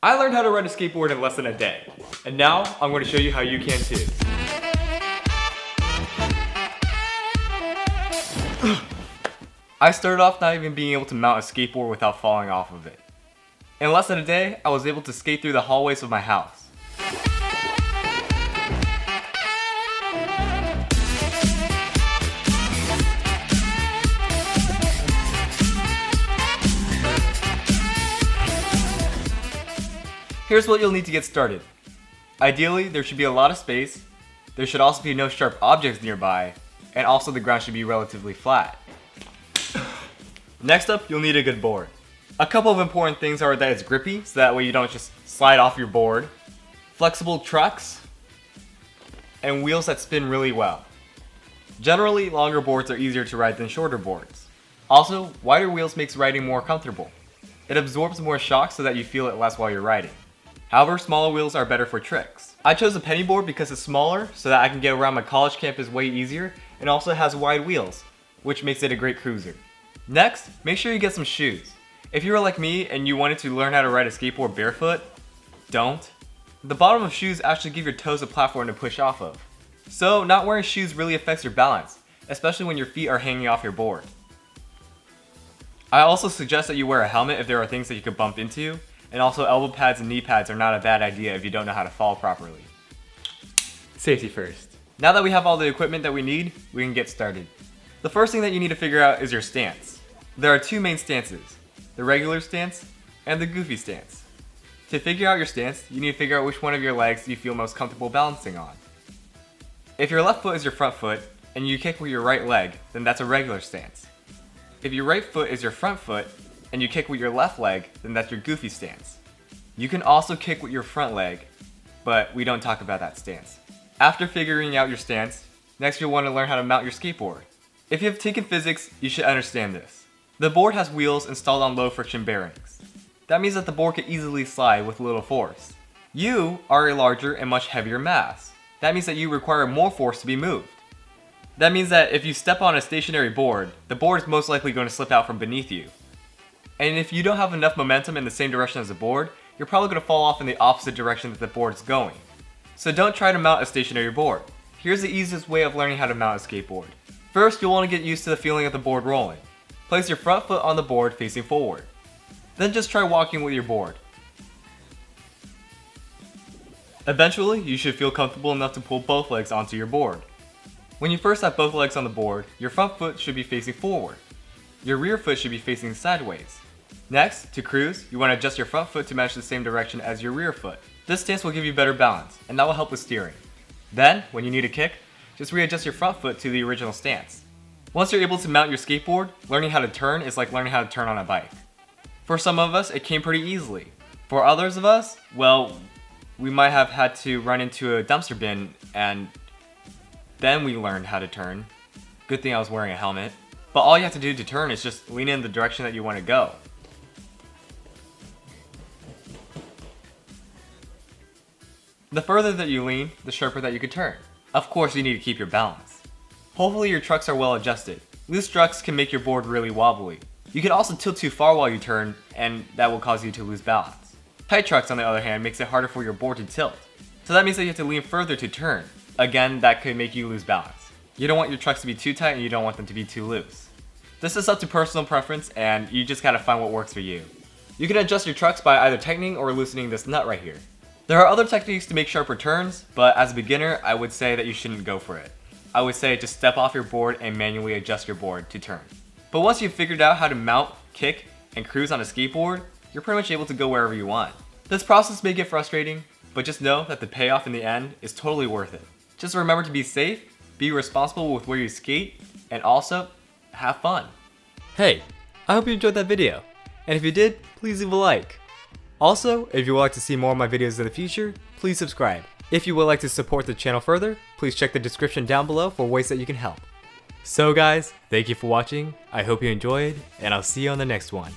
I learned how to ride a skateboard in less than a day, and now I'm going to show you how you can too. I started off not even being able to mount a skateboard without falling off of it. In less than a day, I was able to skate through the hallways of my house. Here's what you'll need to get started. Ideally, there should be a lot of space, there should also be no sharp objects nearby, and also the ground should be relatively flat. Next up, you'll need a good board. A couple of important things are that it's grippy, so that way you don't just slide off your board, flexible trucks, and wheels that spin really well. Generally, longer boards are easier to ride than shorter boards. Also, wider wheels makes riding more comfortable. It absorbs more shock so that you feel it less while you're riding. However, smaller wheels are better for tricks. I chose a penny board because it's smaller so that I can get around my college campus way easier, and also has wide wheels, which makes it a great cruiser. Next, make sure you get some shoes. If you were like me and you wanted to learn how to ride a skateboard barefoot, don't. The bottom of shoes actually give your toes a platform to push off of. So not wearing shoes really affects your balance, especially when your feet are hanging off your board. I also suggest that you wear a helmet if there are things that you could bump into, and also elbow pads and knee pads are not a bad idea if you don't know how to fall properly. Safety first. Now that we have all the equipment that we need, we can get started. The first thing that you need to figure out is your stance. There are two main stances, the regular stance and the goofy stance. To figure out your stance, you need to figure out which one of your legs you feel most comfortable balancing on. If your left foot is your front foot and you kick with your right leg, then that's a regular stance. If your right foot is your front foot and you kick with your left leg, then that's your goofy stance. You can also kick with your front leg, but we don't talk about that stance. After figuring out your stance, next you'll want to learn how to mount your skateboard. If you have taken physics, you should understand this. The board has wheels installed on low friction bearings. That means that the board can easily slide with little force. You are a larger and much heavier mass. That means that you require more force to be moved. That means that if you step on a stationary board, the board is most likely going to slip out from beneath you. And if you don't have enough momentum in the same direction as the board, you're probably going to fall off in the opposite direction that the board is going. So don't try to mount a stationary board. Here's the easiest way of learning how to mount a skateboard. First, you'll want to get used to the feeling of the board rolling. Place your front foot on the board facing forward. Then just try walking with your board. Eventually, you should feel comfortable enough to pull both legs onto your board. When you first have both legs on the board, your front foot should be facing forward. Your rear foot should be facing sideways. Next, to cruise, you want to adjust your front foot to match the same direction as your rear foot. This stance will give you better balance, and that will help with steering. Then, when you need a kick, just readjust your front foot to the original stance. Once you're able to mount your skateboard, learning how to turn is like learning how to turn on a bike. For some of us, it came pretty easily. For others of us, well, we might have had to run into a dumpster bin and then we learned how to turn. Good thing I was wearing a helmet. But all you have to do to turn is just lean in the direction that you want to go. The further that you lean, the sharper that you could turn. Of course, you need to keep your balance. Hopefully your trucks are well adjusted. Loose trucks can make your board really wobbly. You can also tilt too far while you turn, and that will cause you to lose balance. Tight trucks, on the other hand, makes it harder for your board to tilt. So that means that you have to lean further to turn. Again, that could make you lose balance. You don't want your trucks to be too tight and you don't want them to be too loose. This is up to personal preference and you just gotta find what works for you. You can adjust your trucks by either tightening or loosening this nut right here. There are other techniques to make sharper turns, but as a beginner, I would say that you shouldn't go for it. I would say just step off your board and manually adjust your board to turn. But once you've figured out how to mount, kick, and cruise on a skateboard, you're pretty much able to go wherever you want. This process may get frustrating, but just know that the payoff in the end is totally worth it. Just remember to be safe, be responsible with where you skate, and also, have fun. Hey, I hope you enjoyed that video. And if you did, please leave a like. Also, if you would like to see more of my videos in the future, please subscribe. If you would like to support the channel further, please check the description down below for ways that you can help. So guys, thank you for watching, I hope you enjoyed, and I'll see you on the next one.